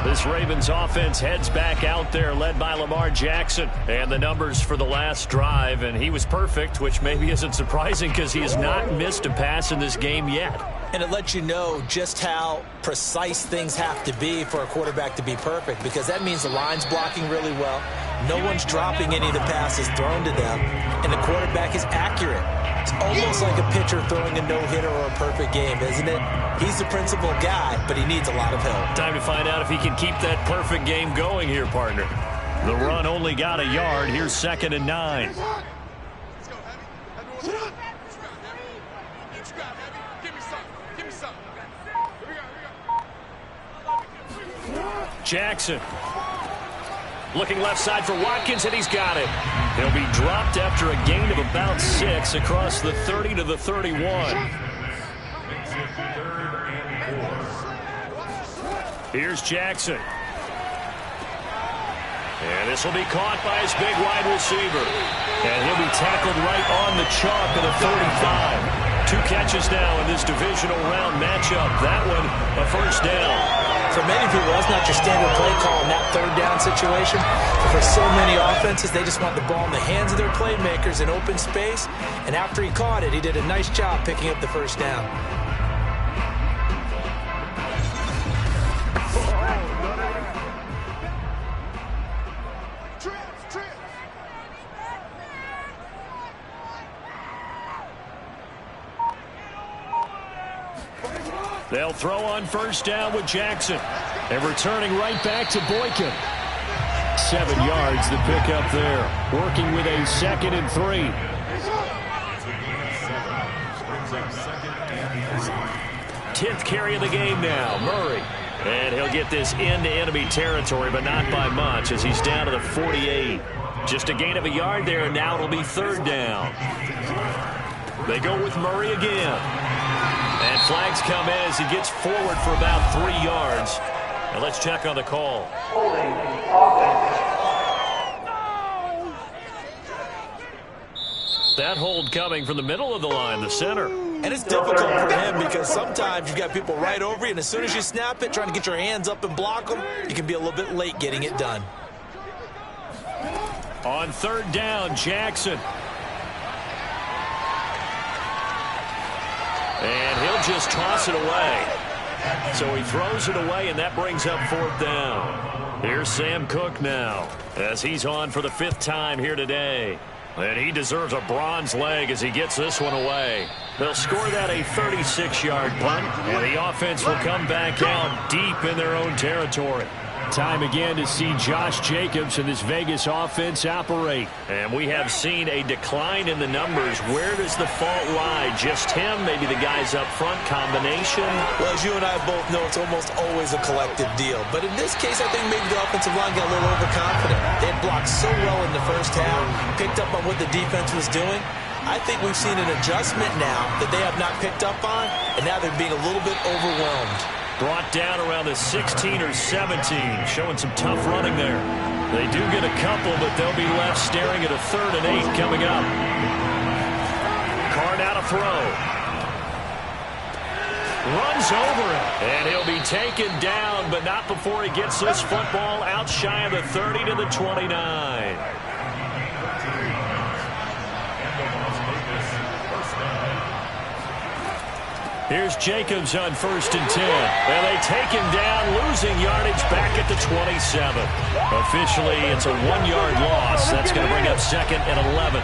This Ravens offense heads back out there, led by Lamar Jackson. And the numbers for the last drive, and he was perfect, which maybe isn't surprising because he has not missed a pass in this game yet. And it lets you know just how precise things have to be for a quarterback to be perfect, because that means the line's blocking really well. No one's dropping any of the passes thrown to them, and the quarterback is accurate. It's almost like a pitcher throwing a no-hitter or a perfect game, isn't it? He's the principal guy, but he needs a lot of help. Time to find out if he can keep that perfect game going here, partner. The run only got a yard. Here's 2nd and 9. Jackson. Looking left side for Watkins, and he's got it. He'll be dropped after a gain of about 6 across the 30 to the 31. Here's Jackson. And this will be caught by his big wide receiver. And he'll be tackled right on the chalk of the 35. 2 catches now in this divisional round matchup. That one, a first down. For many people, that's not your standard play call in that 3rd down situation. But for so many offenses, they just want the ball in the hands of their playmakers in open space. And after he caught it, he did a nice job picking up the first down. They'll throw on first down with Jackson. And returning right back to Boykin. 7 yards the pickup there. Working with a 2nd and 3. 10th carry of the game now. Murray. And he'll get this into enemy territory, but not by much as he's down to the 48. Just a gain of a yard there, and now it'll be 3rd down. They go with Murray again. And flags come in as he gets forward for about 3 yards. And let's check on the call. That hold coming from the middle of the line, the center. And it's difficult for him because sometimes you've got people right over you, and as soon as you snap it, trying to get your hands up and block them, you can be a little bit late getting it done. On 3rd down, Jackson. he'll just toss it away. So he throws it away, and that brings up 4th down. Here's Sam Cook now, as he's on for the 5th time here today. And he deserves a bronze leg as he gets this one away. They'll score that a 36-yard punt, and the offense will come back out deep in their own territory. Time again to see Josh Jacobs and this Vegas offense operate. And we have seen a decline in the numbers. Where does the fault lie? Just him? Maybe the guys up front? Combination? Well, as you and I both know, it's almost always a collective deal. But in this case, I think maybe the offensive line got a little overconfident. They had blocked so well in the first half, picked up on what the defense was doing. I think we've seen an adjustment now that they have not picked up on, and now they're being a little bit overwhelmed. Brought down around the 16 or 17, showing some tough running there. They do get a couple, but they'll be left staring at a 3rd and 8 coming up. Carr now to throw. Runs over it, and he'll be taken down, but not before he gets this football out shy of the 30 to the 29. Here's Jacobs on 1st and 10. And they take him down, losing yardage back at the 27. Officially, it's a 1-yard loss. That's going to bring up 2nd and 11.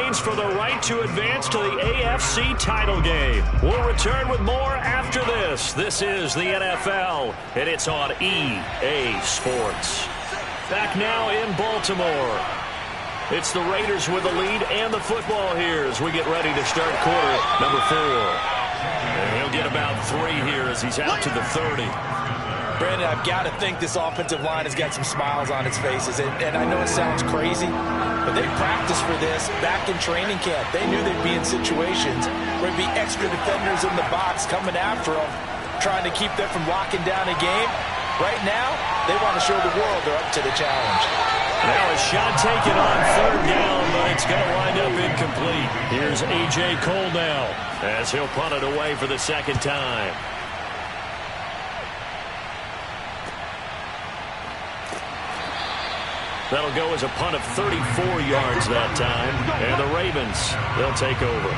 For the right to advance to the AFC title game. We'll return with more after this. This is the NFL, and it's on EA Sports. Back now in Baltimore. It's the Raiders with the lead and the football here as we get ready to start quarter number 4. And he'll get about 3 here as he's out to the 30. Brandon, I've got to think this offensive line has got some smiles on its faces. And I know it sounds crazy, but they practiced for this back in training camp. They knew they'd be in situations where there'd be extra defenders in the box coming after them, trying to keep them from locking down a game. Right now, they want to show the world they're up to the challenge. Now a shot taken on 3rd down, but it's going to wind up incomplete. Here's A.J. Cole now as he'll punt it away for the 2nd time. That'll go as a punt of 34 yards that time. And the Ravens, they'll take over.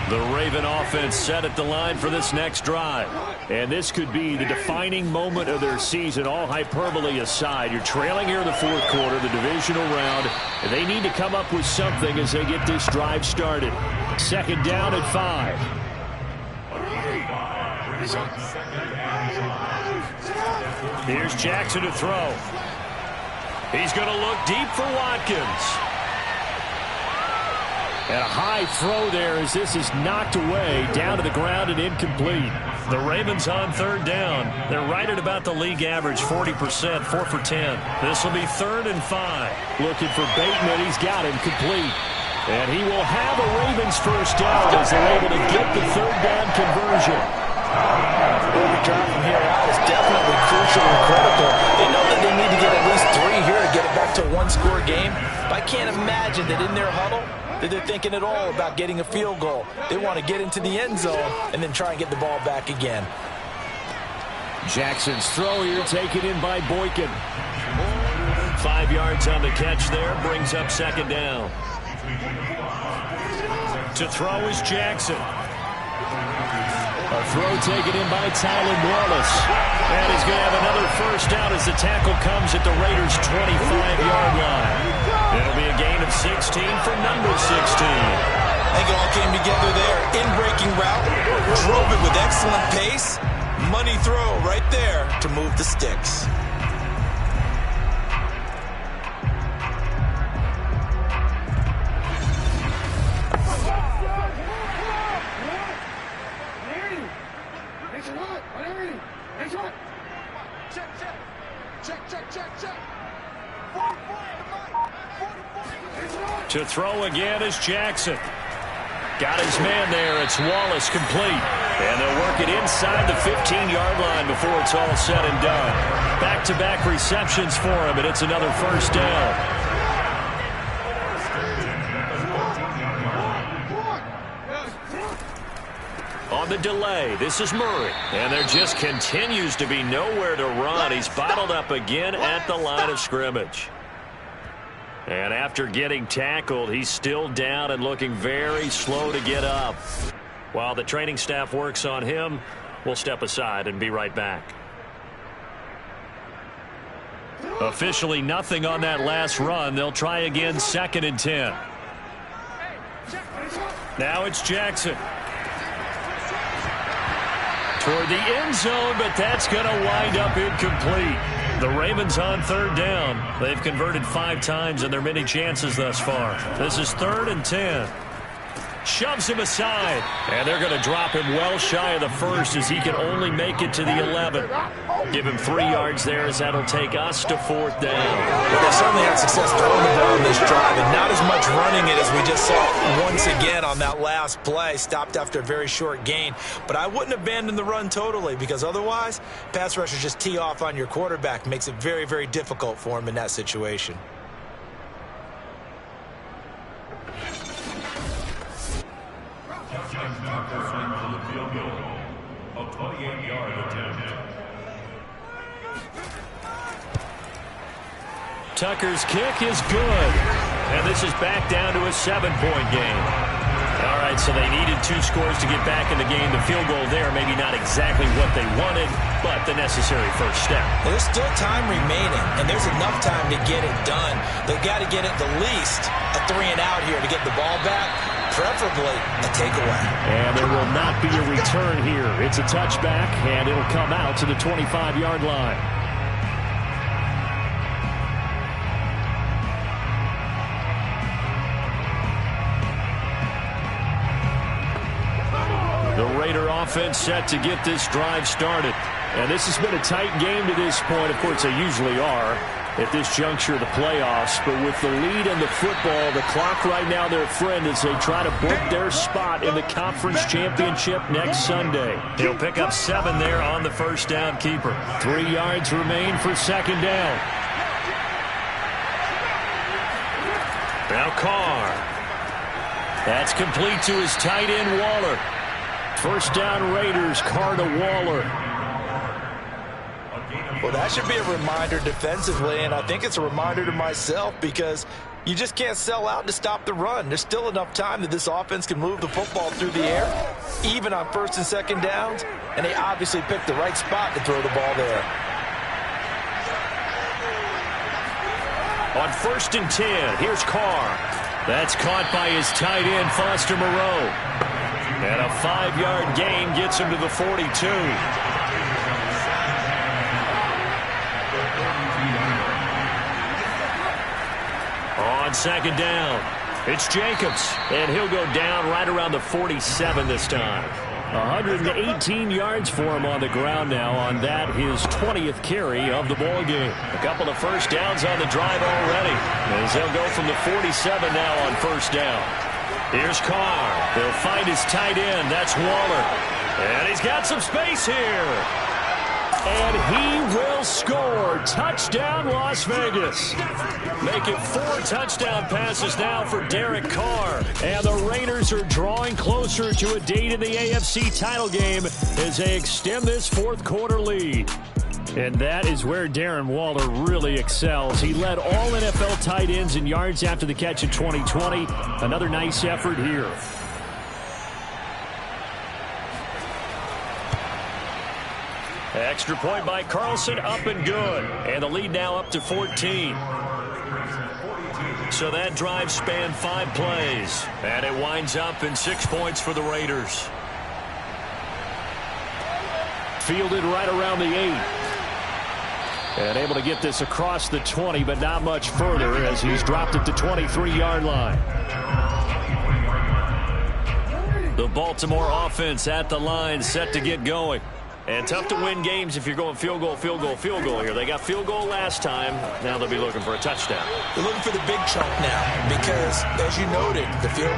The Raven offense set at the line for this next drive. And this could be the defining moment of their season, all hyperbole aside. You're trailing here in the 4th quarter, the divisional round. And they need to come up with something as they get this drive started. 2nd down at 5. Here's Jackson to throw. He's going to look deep for Watkins. And a high throw there as this is knocked away down to the ground and incomplete. The Ravens on 3rd down. They're right at about the league average, 40%, 4 for 10. This will be 3rd and 5. Looking for Bateman. He's got him complete. And he will have a Ravens 1st down as they're able to get the 3rd down conversion. Every drive from here out is definitely crucial and critical. They know that they need to get at least 3 here to get it back to a 1-score game. But I can't imagine that in their huddle that they're thinking at all about getting a field goal. They want to get into the end zone and then try and get the ball back again. Jackson's throw here taken in by Boykin. 5 yards on the catch there, brings up 2nd down. To throw is Jackson. A throw taken in by Tylan Wallace. And he's going to have another 1st down as the tackle comes at the Raiders' 25-yard line. It'll be a gain of 16 for number 16. I think it all came together there. In-breaking route, drove it with excellent pace. Money throw right there to move the sticks. To throw again is Jackson. Got his man there. It's Wallace complete. And they'll work it inside the 15-yard line before it's all said and done. Back-to-back receptions for him, and it's another first down. On the delay, this is Murray. And there just continues to be nowhere to run. He's bottled up again at the line of scrimmage. And after getting tackled, he's still down and looking very slow to get up. While the training staff works on him, we'll step aside and be right back. Officially nothing on that last run. They'll try again, 2nd and 10. Now it's Jackson. Toward the end zone, but that's going to wind up incomplete. The Ravens on 3rd down. They've converted 5 times in their many chances thus far. This is 3rd and 10. Shoves him aside, and they're going to drop him well shy of the 1st as he can only make it to the 11. Give him 3 yards there as that'll take us to 4th down. Well, they certainly had success throwing the ball in this drive, and not as much running it as we just saw once again on that last play. Stopped after a very short gain. But I wouldn't abandon the run totally, because otherwise, pass rushers just tee off on your quarterback. Makes it very, very difficult for him in that situation. A 28-yard attempt. Tucker's kick is good. And this is back down to a 7-point game. All right, so they needed 2 scores to get back in the game. The field goal there, maybe not exactly what they wanted, but the necessary first step. There's still time remaining, and there's enough time to get it done. They've got to get at the least a 3-and-out here to get the ball back, preferably a takeaway. And there will not be a return here. It's a touchback, and it'll come out to the 25-yard line. The Raider offense set to get this drive started. And this has been a tight game to this point. Of course, they usually are at this juncture of the playoffs. But with the lead in the football, the clock right now their friend as they try to book their spot in the conference championship next Sunday. He'll pick up 7 there on the first down keeper. 3 yards remain for 2nd down. Now Carr. That's complete to his tight end, Waller. First down Raiders, Carr to Waller. Well, that should be a reminder defensively, and I think it's a reminder to myself because you just can't sell out to stop the run. There's still enough time that this offense can move the football through the air, even on 1st and 2nd downs, and they obviously picked the right spot to throw the ball there. On 1st and 10, here's Carr. That's caught by his tight end, Foster Moreau. And a 5-yard gain gets him to the 42. On 2nd down, it's Jacobs. And he'll go down right around the 47 this time. 118 yards for him on the ground now on that, his 20th carry of the ball game. A couple of first downs on the drive already, as they'll go from the 47 now on 1st down. Here's Carr. They'll find his tight end. That's Waller. And he's got some space here. And he will score. Touchdown, Las Vegas. Make it 4 touchdown passes now for Derek Carr. And the Raiders are drawing closer to a date in the AFC title game as they extend this 4th quarter lead. And that is where Darren Waller really excels. He led all NFL tight ends in yards after the catch in 2020. Another nice effort here. Extra point by Carlson, up and good. And the lead now up to 14. So that drive spanned 5 plays. And it winds up in 6 points for the Raiders. Fielded right around the 8. And able to get this across the 20, but not much further as he's dropped at the 23-yard line. The Baltimore offense at the line, set to get going. And tough to win games if you're going field goal, field goal, field goal here. They got field goal last time. Now they'll be looking for a touchdown. They're looking for the big chunk now because, as you noted, the field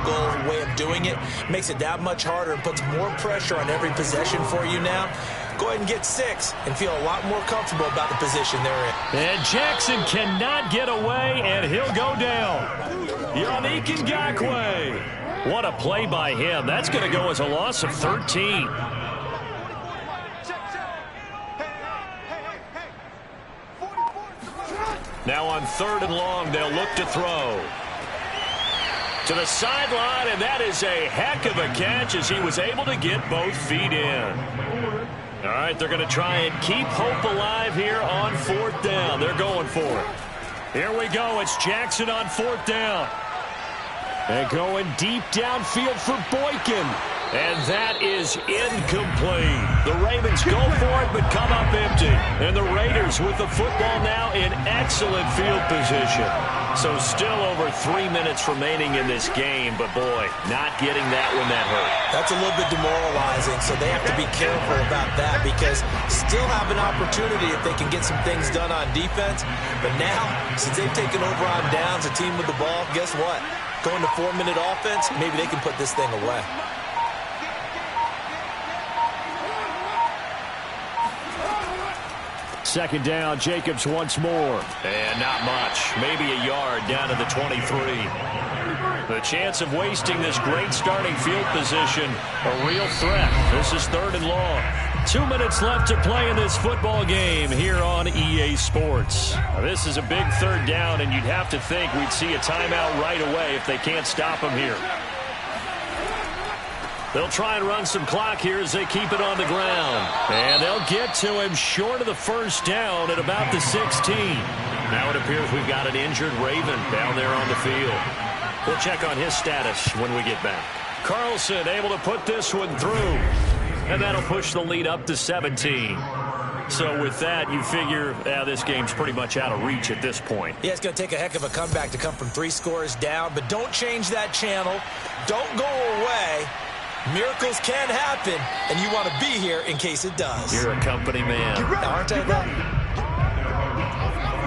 goal way of doing it makes it that much harder and puts more pressure on every possession for you now. Go ahead and get 6 and feel a lot more comfortable about the position they're in. And Jackson cannot get away, and he'll go down. Yannick Ngakoue. What a play by him. That's going to go as a loss of 13. Now on 3rd and long, they'll look to throw. To the sideline, and that is a heck of a catch as he was able to get both feet in. All right, they're going to try and keep hope alive here on 4th down. They're going for it. Here we go. It's Jackson on 4th down. And going deep downfield for Boykin. And that is incomplete. The Ravens go for it, but come up empty. And the Raiders with the football now in excellent field position. So still over 3 minutes remaining in this game, but boy, not getting that when that hurt. That's a little bit demoralizing, so they have to be careful about that because still have an opportunity if they can get some things done on defense. But now, since they've taken over on downs, a team with the ball, guess what? Going to 4-minute offense, maybe they can put this thing away. Second down, Jacobs once more. And not much. Maybe a yard down to the 23. The chance of wasting this great starting field position, a real threat. This is 3rd and long. 2 minutes left to play in this football game here on EA Sports. Now, this is a big 3rd down, and you'd have to think we'd see a timeout right away if they can't stop him here. They'll try and run some clock here as they keep it on the ground. And they'll get to him short of the 1st down at about the 16. Now it appears we've got an injured Raven down there on the field. We'll check on his status when we get back. Carlson able to put this one through. And that'll push the lead up to 17. So with that, you figure this game's pretty much out of reach at this point. Yeah, it's going to take a heck of a comeback to come from 3 scores down. But don't change that channel. Don't go away. Miracles can happen, and you want to be here in case it does. You're a company man. Aren't I,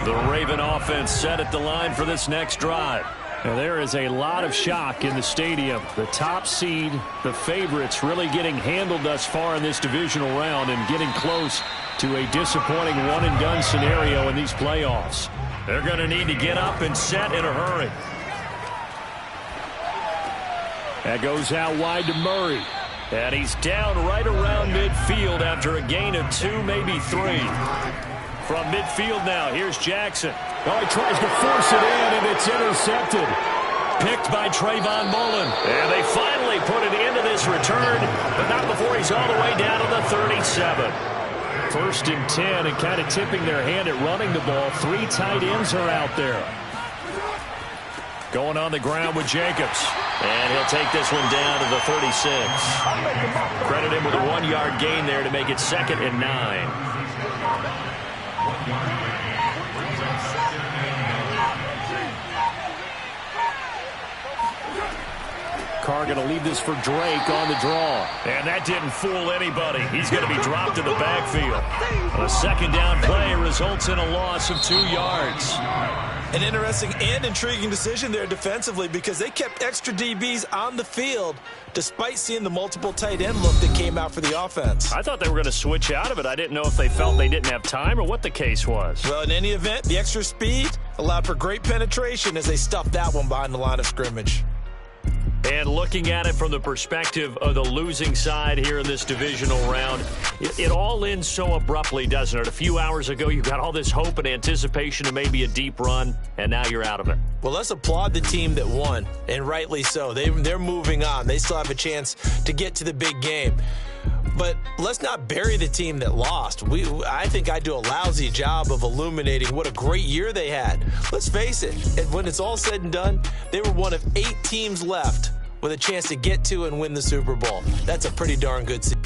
though? The Raven offense set at the line for this next drive. And there is a lot of shock in the stadium. The top seed, the favorites, really getting handled thus far in this divisional round and getting close to a disappointing one-and-done scenario in these playoffs. They're going to need to get up and set in a hurry. That goes out wide to Murray. And he's down right around midfield after a gain of 2, maybe 3. From midfield now, here's Jackson. Oh, he tries to force it in, and it's intercepted. Picked by Trayvon Mullen. And they finally put an end to this return, but not before he's all the way down to the 37. 1st and 10, and kind of tipping their hand at running the ball. 3 tight ends are out there. Going on the ground with Jacobs. And he'll take this one down to the 36. Credit him with a 1-yard gain there to make it 2nd and 9. Carr going to leave this for Drake on the draw. And that didn't fool anybody. He's going to be dropped in the backfield. A 2nd down play results in a loss of 2 yards. An interesting and intriguing decision there defensively because they kept extra DBs on the field despite seeing the multiple tight end look that came out for the offense. I thought they were going to switch out of it. I didn't know if they felt they didn't have time or what the case was. Well, in any event, the extra speed allowed for great penetration as they stuffed that one behind the line of scrimmage. And looking at it from the perspective of the losing side here in this divisional round, it all ends so abruptly, doesn't it? A few hours ago, you got all this hope and anticipation of maybe a deep run, and now you're out of it. Well, let's applaud the team that won, and rightly so. They're moving on. They still have a chance to get to the big game. But let's not bury the team that lost. I think I do a lousy job of illuminating what a great year they had. Let's face it, when it's all said and done, they were one of 8 teams left with a chance to get to and win the Super Bowl. That's a pretty darn good season.